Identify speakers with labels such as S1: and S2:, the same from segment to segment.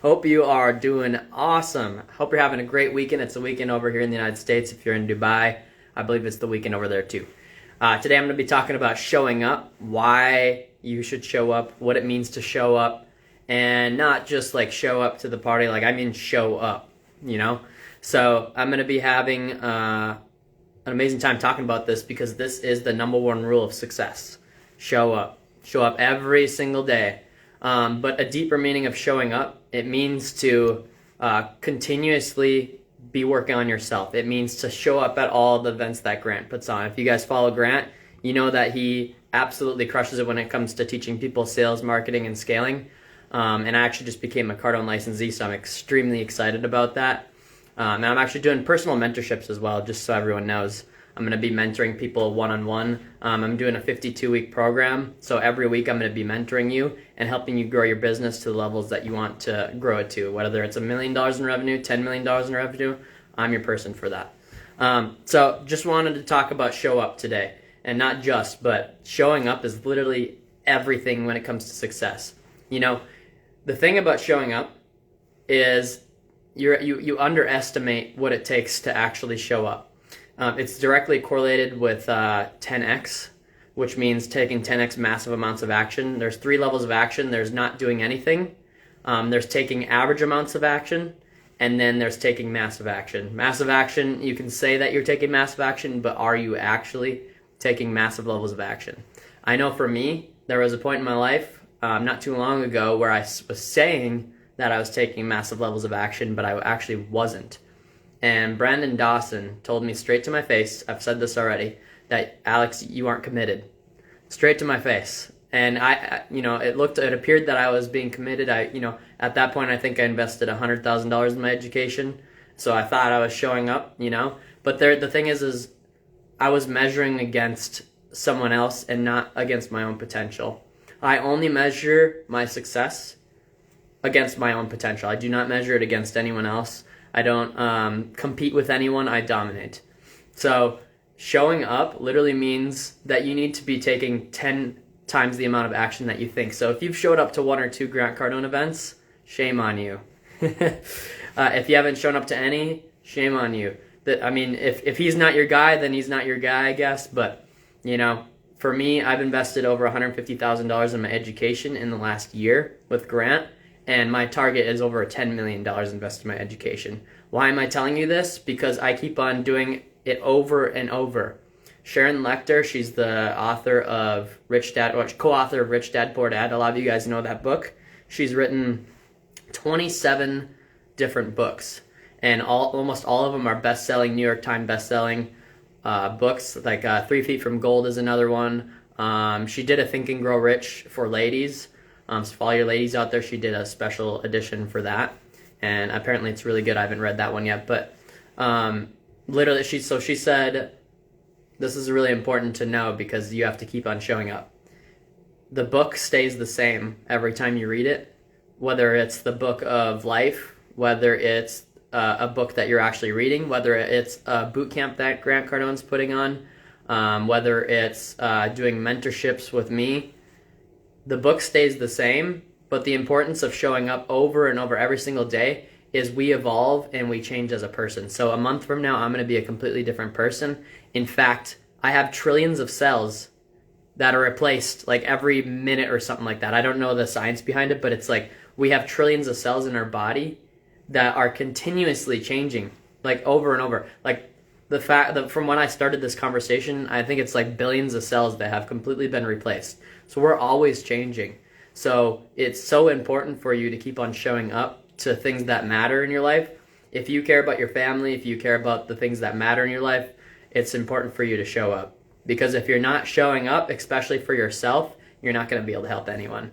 S1: Hope you are doing awesome. Hope you're having a great weekend. It's a weekend over here in the United States. If you're in Dubai, I believe it's the weekend over there too. Today I'm going to be talking about showing up, why you should show up, what it means to show up, and not just like show up to the party, like I mean show up, you know? So I'm going to be having an amazing time talking about this because this is the number one rule of success. Show up. Show up every single day. But a deeper meaning of showing up, it means to continuously be working on yourself. It means to show up at all the events that Grant puts on. If you guys follow Grant, you know that he absolutely crushes it when it comes to teaching people sales, marketing, and scaling. And I actually just became a Cardone licensee, so I'm extremely excited about that. And I'm actually doing personal mentorships as well, just so everyone knows. I'm going to be mentoring people one-on-one. I'm doing a 52-week program, so every week I'm going to be mentoring you and helping you grow your business to the levels that you want to grow it to, whether it's $1 million in revenue, $10 million in revenue. I'm your person for that. So just wanted to talk about show up today, and not just, but showing up is literally everything when it comes to success. You know, the thing about showing up is you underestimate what it takes to actually show up. It's directly correlated with 10x, which means taking 10x massive amounts of action. There's 3 levels of action. There's not doing anything. There's taking average amounts of action. And then there's taking massive action. Massive action, you can say that you're taking massive action, but are you actually taking massive levels of action? I know for me, there was a point in my life not too long ago where I was saying that I was taking massive levels of action, but I actually wasn't. And Brandon Dawson told me straight to my face, I've said this already, that Alex, you aren't committed. Straight to my face. And it appeared that I was being committed. At that point, I think I invested $100,000 in my education. So I thought I was showing up, But the thing is I was measuring against someone else and not against my own potential. I only measure my success against my own potential. I do not measure it against anyone else. I don't compete with anyone. I dominate. So showing up literally means that you need to be taking 10 times the amount of action that you think. So if you've showed up to 1 or 2 Grant Cardone events, shame on you. If you haven't shown up to any, shame on you. If he's not your guy, then he's not your guy, I guess. But, for me, I've invested over $150,000 in my education in the last year with Grant. And my target is over $10 million invested in my education. Why am I telling you this? Because I keep on doing it over and over. Sharon Lechter, she's the author of co-author of Rich Dad Poor Dad. A lot of you guys know that book. She's written 27 different books. And almost all of them are best-selling, New York Times best-selling books. Like 3 Feet from Gold is another one. She did a Think and Grow Rich for ladies. So for all your ladies out there, she did a special edition for that, and apparently it's really good. I haven't read that one yet, but literally, she said, this is really important to know because you have to keep on showing up. The book stays the same every time you read it, whether it's the book of life, whether it's a book that you're actually reading, whether it's a boot camp that Grant Cardone's putting on, whether it's doing mentorships with me. The book stays the same, but the importance of showing up over and over every single day is we evolve and we change as a person. So a month from now, I'm going to be a completely different person. In fact, I have trillions of cells that are replaced like every minute or something like that. I don't know the science behind it, but it's like we have trillions of cells in our body that are continuously changing, like over and over. Like the fact that from when I started this conversation, I think it's like billions of cells that have completely been replaced. So we're always changing. So it's so important for you to keep on showing up to things that matter in your life. If you care about your family, if you care about the things that matter in your life, it's important for you to show up. Because if you're not showing up, especially for yourself, you're not going to be able to help anyone.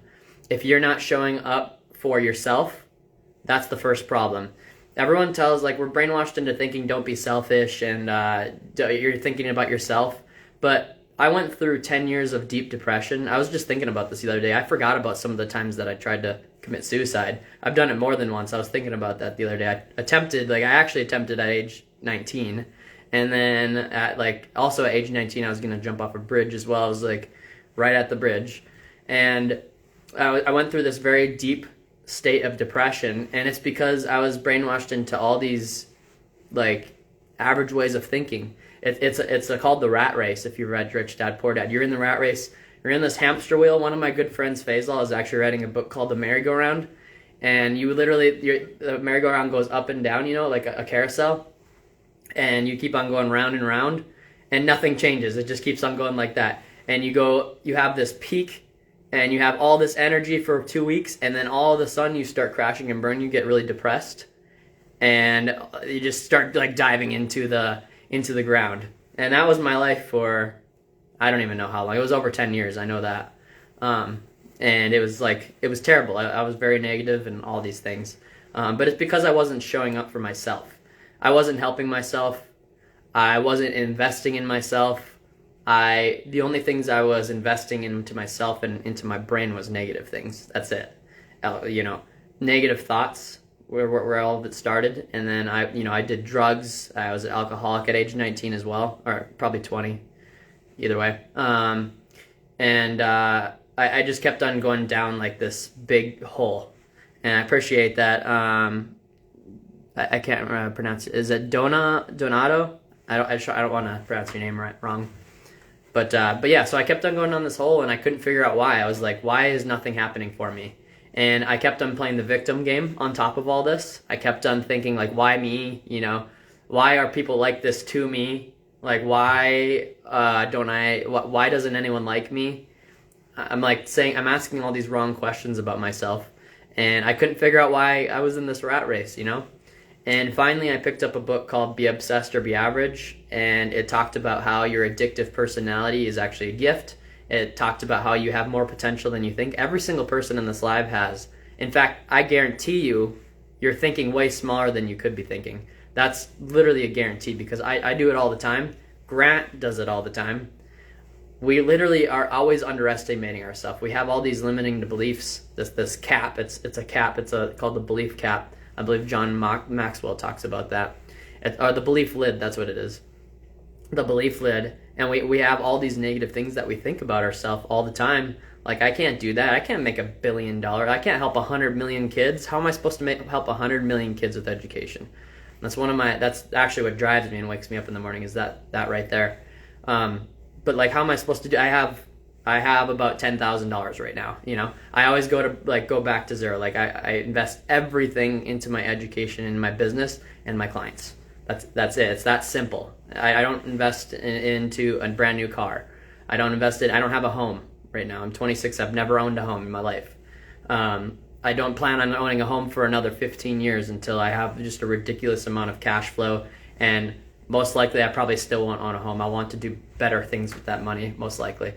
S1: If you're not showing up for yourself, that's the first problem. Everyone tells, we're brainwashed into thinking don't be selfish and you're thinking about yourself. But I went through 10 years of deep depression. I was just thinking about this the other day. I forgot about some of the times that I tried to commit suicide. I've done it more than once. I was thinking about that the other day. I actually attempted at age 19. And then at age 19, I was going to jump off a bridge as well. I was right at the bridge. And I went through this very deep state of depression, and it's because I was brainwashed into all these like average ways of thinking. It's called the rat race. If you read Rich Dad Poor Dad, you're in the rat race. You're in this hamster wheel. One of my good friends, Faisal, is actually writing a book called The Merry-Go-Round, and the merry-go-round goes up and down, like a carousel, and you keep on going round and round, and nothing changes. It just keeps on going like that, and you have this peak, and you have all this energy for 2 weeks, and then all of a sudden you start crashing and burning. You get really depressed, and you just start like diving into the ground. And that was my life for, I don't even know how long. It was over 10 years. I know that. And it was terrible. I was very negative and all these things. But it's because I wasn't showing up for myself. I wasn't helping myself. I wasn't investing in myself. The only things I was investing into myself and into my brain was negative things. That's it. Negative thoughts where all of it started. And then I did drugs. I was an alcoholic at age 19 as well, or probably 20. Either way. I just kept on going down like this big hole. And I appreciate that. I can't pronounce it. Is it Donato? I don't want to pronounce your name wrong. But yeah, so I kept on going down this hole, and I couldn't figure out why. I was like, why is nothing happening for me? And I kept on playing the victim game on top of all this. I kept on thinking, like, why me? Why are people like this to me? Like, why doesn't anyone like me? I'm asking all these wrong questions about myself, and I couldn't figure out why I was in this rat race, And finally I picked up a book called Be Obsessed or Be Average, and it talked about how your addictive personality is actually a gift. It talked about how you have more potential than you think. Every single person in this live has. In fact, I guarantee you're thinking way smaller than you could be thinking. That's literally a guarantee, because I do it all the time. Grant does it all the time. We literally are always underestimating ourselves. We have all these limiting beliefs. This cap. It's a cap. It's called the belief cap. I believe John Maxwell talks about that. Or the belief lid. That's what it is. The belief lid. And we have all these negative things that we think about ourselves all the time. Like, I can't do that. I can't make $1 billion. I can't help 100 million kids. How am I supposed to help 100 million kids with education? That's actually what drives me and wakes me up in the morning, is that right there. But like, how am I supposed to do? I have about $10,000 right now. I always go back to zero. Like, I invest everything into my education and my business and my clients. That's it. It's that simple. I don't invest into a brand new car. I don't have a home right now. I'm 26. I've never owned a home in my life. I don't plan on owning a home for another 15 years until I have just a ridiculous amount of cash flow, and most likely I probably still won't own a home. I want to do better things with that money, most likely.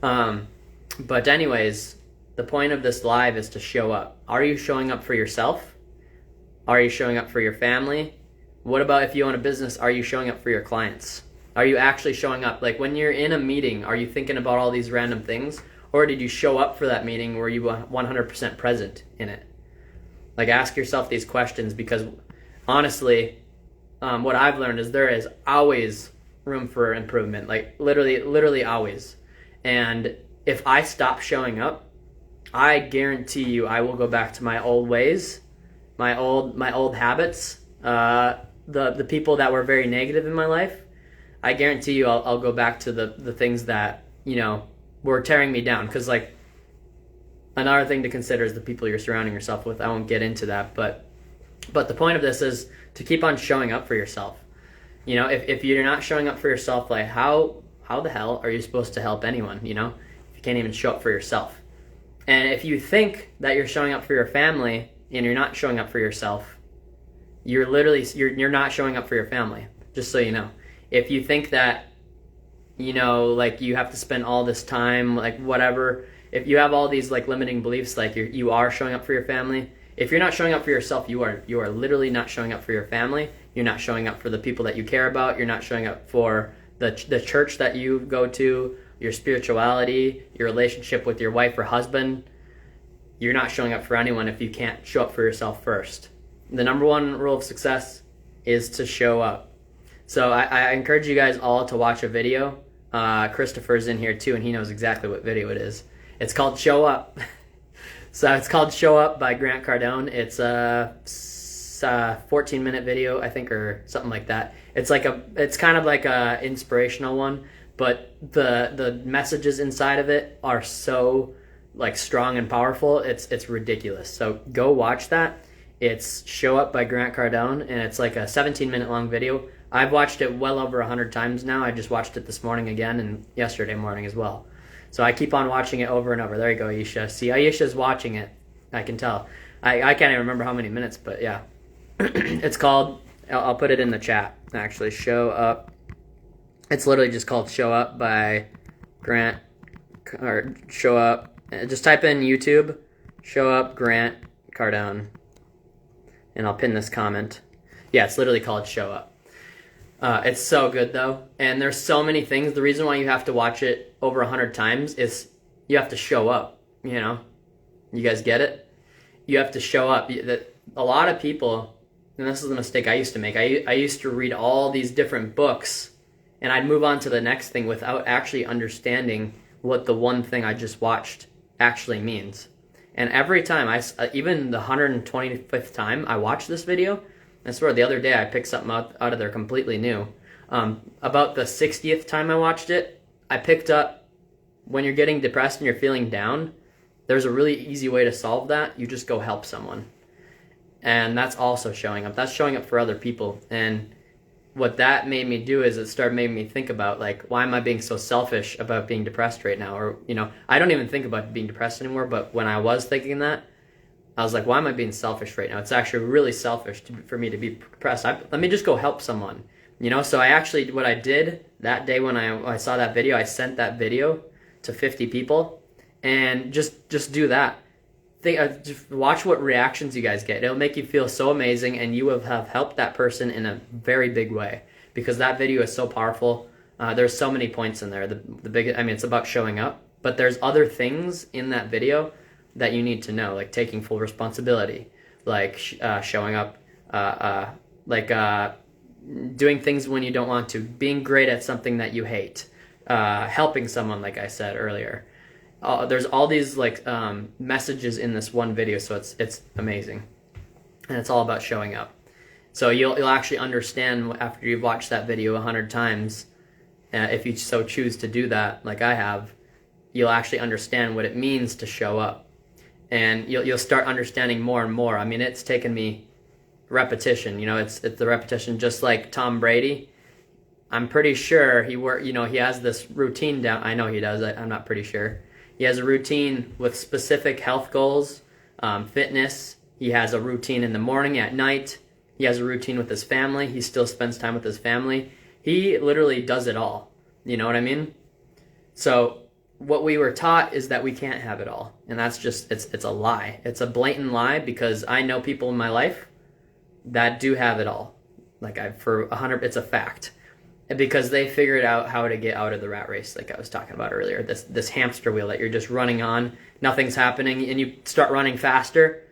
S1: But anyways, the point of this live is to show up. Are you showing up for yourself? Are you showing up for your family? What about if you own a business? Are you showing up for your clients? Are you actually showing up? Like, when you're in a meeting, are you thinking about all these random things? Or did you show up for that meeting where you were 100% present in it? Like, ask yourself these questions, because honestly, what I've learned is there is always room for improvement. Like, literally always. And if I stop showing up, I guarantee you I will go back to my old ways, my old habits, the people that were very negative in my life. I guarantee you I'll go back to the things that, were tearing me down. Because, like, another thing to consider is the people you're surrounding yourself with. I won't get into that, but the point of this is to keep on showing up for yourself. If you're not showing up for yourself, like, how the hell are you supposed to help anyone, if you can't even show up for yourself? And if you think that you're showing up for your family and you're not showing up for yourself, you're not showing up for your family, just so you know. If you think that, like, you have to spend all this time, like, whatever, if you have all these, like, limiting beliefs, like, you are showing up for your family. If you're not showing up for yourself, you are literally not showing up for your family. You're not showing up for the people that you care about. You're not showing up for the church that you go to, your spirituality, your relationship with your wife or husband. You're not showing up for anyone if you can't show up for yourself first. The number one rule of success is to show up. So I encourage you guys all to watch a video. Christopher's in here too, and he knows exactly what video it is. It's called Show Up. So it's called Show Up by Grant Cardone. It's a 14-minute video, I think, or something like that. It's kind of like a inspirational one, but the messages inside of it are so like strong and powerful. It's ridiculous. So go watch that. It's Show Up by Grant Cardone, and it's like a 17-minute long video. I've watched it well over 100 times now. I just watched it this morning again and yesterday morning as well. So I keep on watching it over and over. There you go, Aisha. See, Aisha's watching it. I can tell. I can't even remember how many minutes, but yeah. It's called, I'll put it in the chat, actually, Show Up. It's literally just called Show Up by Grant, or Show Up. Just type in YouTube, Show Up Grant Cardone, and I'll pin this comment. Yeah, it's literally called Show Up. It's so good, though, and there's so many things. The reason why you have to watch it over 100 times is you have to show up, you know? You guys get it? You have to show up. A lot of people, and this is the mistake I used to make, I used to read all these different books, and I'd move on to the next thing without actually understanding what the one thing I just watched actually means. And every time, even the 125th time I watched this video, I swear the other day I picked something out of there completely new. About the 60th time I watched it, I picked up, when you're getting depressed and you're feeling down, there's a really easy way to solve that. You just go help someone. And that's also showing up. That's showing up for other people. And what that made me do is it started making me think about, like, why am I being so selfish about being depressed right now? Or, you know, I don't even think about being depressed anymore, but when I was thinking that, I was like, why am I being selfish right now? It's actually really selfish for me to be depressed. Let me just go help someone, you know? So what I did that day when I saw that video, I sent that video to 50 people, and just do that. Just watch what reactions you guys get. It'll make you feel so amazing, and you will have helped that person in a very big way, because that video is so powerful. There's so many points in there. It's about showing up, but there's other things in that video that you need to know, like taking full responsibility, like showing up, doing things when you don't want to, being great at something that you hate, helping someone, like I said earlier. There's all these messages in this one video, so it's amazing, and it's all about showing up. So you'll actually understand after you've watched that video 100 times, if you so choose to do that, like I have. You'll actually understand what it means to show up. And you'll start understanding more and more. I mean, it's taken me repetition. You know, it's the repetition. Just like Tom Brady, I'm pretty sure he has this routine down. I know he does. I'm not pretty sure. He has a routine with specific health goals, fitness. He has a routine in the morning, at night. He has a routine with his family. He still spends time with his family. He literally does it all. You know what I mean? So what we were taught is that we can't have it all, and that's just it's a lie. It's a blatant lie, because I know people in my life that do have it all. It's a fact, and because they figured out how to get out of the rat race, like I was talking about earlier, this hamster wheel that you're just running on, nothing's happening, and you start running faster.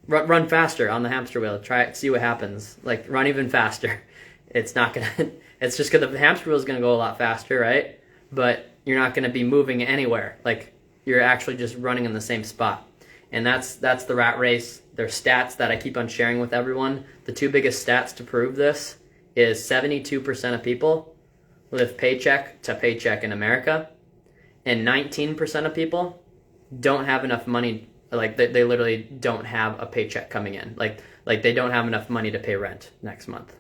S1: Run faster on the hamster wheel. Try it, see what happens. Like, run even faster. It's not gonna. It's just because the hamster wheel is gonna go a lot faster, right? But you're not going to be moving anywhere. Like, you're actually just running in the same spot. And that's the rat race. There's stats that I keep on sharing with everyone. The two biggest stats to prove this is 72% of people live paycheck to paycheck in America, and 19% of people don't have enough money. Like, they literally don't have a paycheck coming in. Like they don't have enough money to pay rent next month.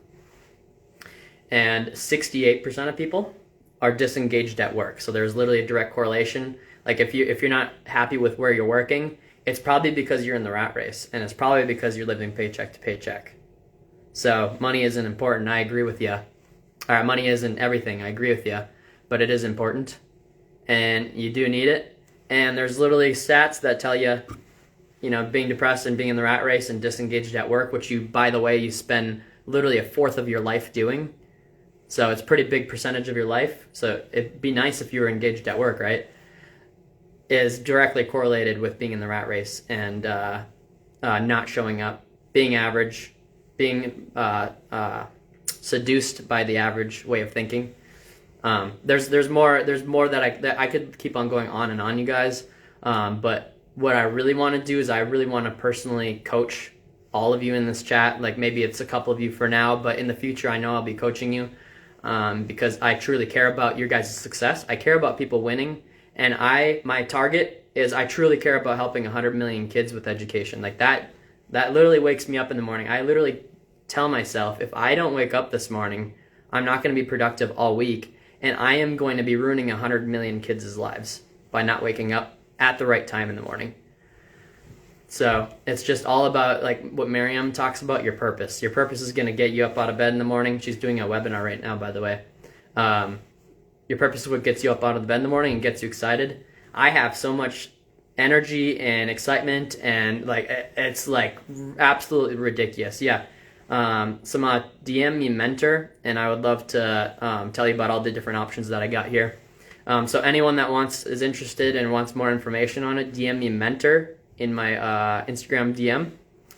S1: And 68% of people are disengaged at work. So there's literally a direct correlation. Like, if you're not happy with where you're working, it's probably because you're in the rat race, and it's probably because you're living paycheck to paycheck. So money isn't important. I agree with you. All right, money isn't everything. I agree with you, but it is important, and you do need it. And there's literally stats that tell you, you know, being depressed and being in the rat race and disengaged at work, which by the way, you spend literally a fourth of your life doing. So it's a pretty big percentage of your life. So it'd be nice if you were engaged at work, right? Is directly correlated with being in the rat race and not showing up, being average, being seduced by the average way of thinking. There's more that I could keep on going on and on, you guys. But what I really want to do is I really want to personally coach all of you in this chat. Like maybe it's a couple of you for now, but in the future I know I'll be coaching you because I truly care about your guys' success. I care about people winning, and my target is I truly care about helping 100 million kids with education. Like that literally wakes me up in the morning. I literally tell myself, if I don't wake up this morning, I'm not going to be productive all week, and I am going to be ruining 100 million kids' lives by not waking up at the right time in the morning. So it's just all about, like what Miriam talks about, your purpose. Your purpose is going to get you up out of bed in the morning. She's doing a webinar right now, by the way. Your purpose is what gets you up out of bed in the morning and gets you excited. I have so much energy and excitement, and like it's like absolutely ridiculous. Yeah. DM me mentor, and I would love to tell you about all the different options that I got here. So anyone that is interested and wants more information on it, DM me mentor in my Instagram DM,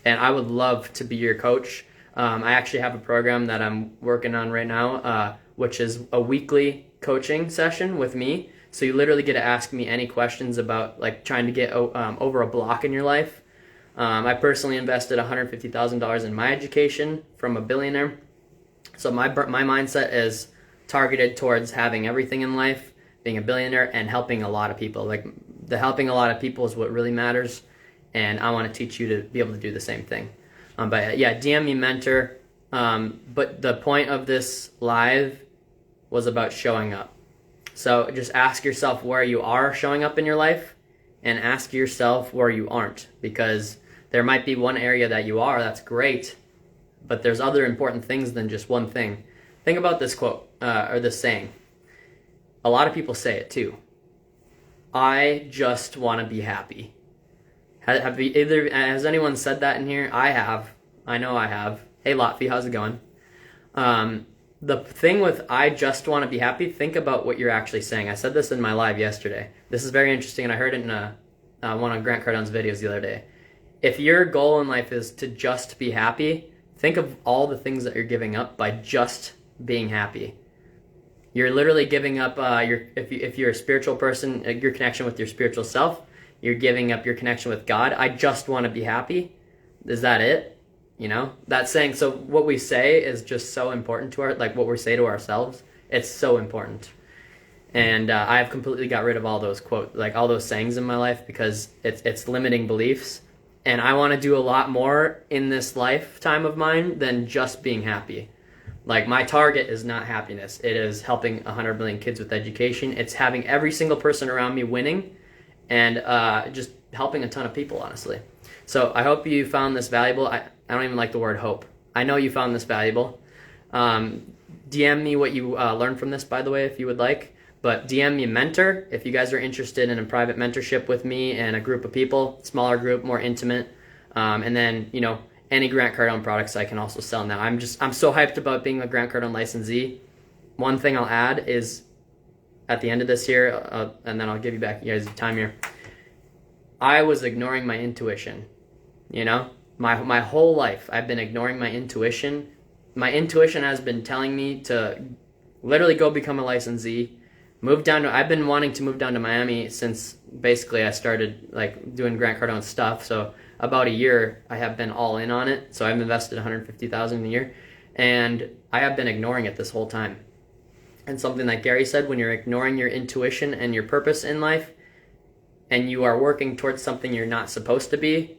S1: and I would love to be your coach. I actually have a program that I'm working on right now, which is a weekly coaching session with me. So you literally get to ask me any questions about like trying to get over a block in your life. I personally invested $150,000 in my education from a billionaire. So my mindset is targeted towards having everything in life, being a billionaire, and helping a lot of people. Like the helping a lot of people is what really matters, and I want to teach you to be able to do the same thing. But yeah, DM me mentor. But the point of this live was about showing up. So just ask yourself where you are showing up in your life, and ask yourself where you aren't, because there might be one area that you are, that's great, but there's other important things than just one thing. Think about this quote, or this saying. A lot of people say it too. I just want to be happy. Has anyone said that in here? I have. I know I have. Hey Lotfi, how's it going? The thing with I just want to be happy, think about what you're actually saying. I said this in my live yesterday. This is very interesting, and I heard it in one of Grant Cardone's videos the other day. If your goal in life is to just be happy, think of all the things that you're giving up by just being happy. You're literally giving up if you're a spiritual person, your connection with your spiritual self. You're giving up your connection with God. I just want to be happy. Is that it? You know, that's saying, so what we say is just so important to like what we say to ourselves. It's so important. And I have completely got rid of all those quotes, like all those sayings in my life, because it's limiting beliefs. And I want to do a lot more in this lifetime of mine than just being happy. Like my target is not happiness. It is helping 100 million kids with education. It's having every single person around me winning, and just helping a ton of people, honestly. So I hope you found this valuable. I don't even like the word hope. I know you found this valuable. DM me what you learned from this, by the way, if you would like. But DM me mentor if you guys are interested in a private mentorship with me and a group of people, smaller group, more intimate. And then, you know, any Grant Cardone products I can also sell now. I'm so hyped about being a Grant Cardone licensee. One thing I'll add is at the end of this year, and then I'll give you back you guys time here. I was ignoring my intuition. You know, my whole life I've been ignoring my intuition. My intuition has been telling me to literally go become a licensee. I've been wanting to move down to Miami since basically I started like doing Grant Cardone stuff. So about a year I have been all in on it. So I've invested $150,000 a year, and I have been ignoring it this whole time. And something that Gary said, when you're ignoring your intuition and your purpose in life, and you are working towards something you're not supposed to be,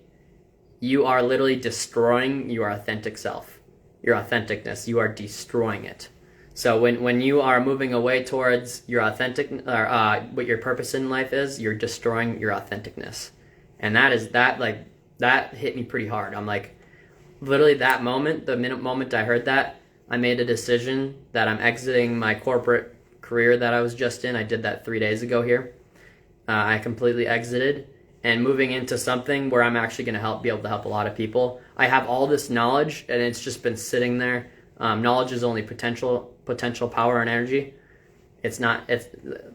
S1: you are literally destroying your authentic self, your authenticness. You are destroying it. So when you are moving away towards your authentic, or what your purpose in life is, you're destroying your authenticness. And that hit me pretty hard. I'm like, literally that moment, the moment I heard that, I made a decision that I'm exiting my corporate career that I was just in. I did that 3 days ago here. I completely exited and moving into something where I'm actually going to be able to help a lot of people. I have all this knowledge, and it's just been sitting there. Knowledge is only potential power and energy. It's not.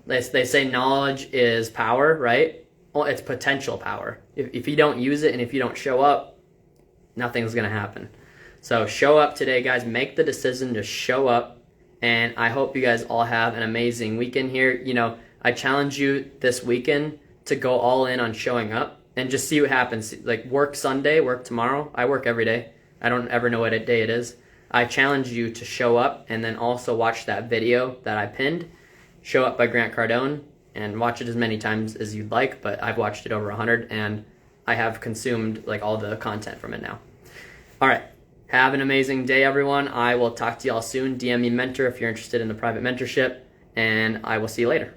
S1: They say knowledge is power, right? Well, it's potential power. If you don't use it and if you don't show up, nothing's going to happen. So show up today, guys. Make the decision to show up, and I hope you guys all have an amazing weekend here. You know, I challenge you this weekend to go all in on showing up. and just see what happens. Like work Sunday, work tomorrow. I work every day. I don't ever know what day it is. I challenge you to show up and then also watch that video that I pinned, Show Up by Grant Cardone, and watch it as many times as you'd like, but I've watched it over 100 and I have consumed like all the content from it now. All right. Have an amazing day, everyone. I will talk to y'all soon. DM me Mentor if you're interested in the private mentorship, and I will see you later.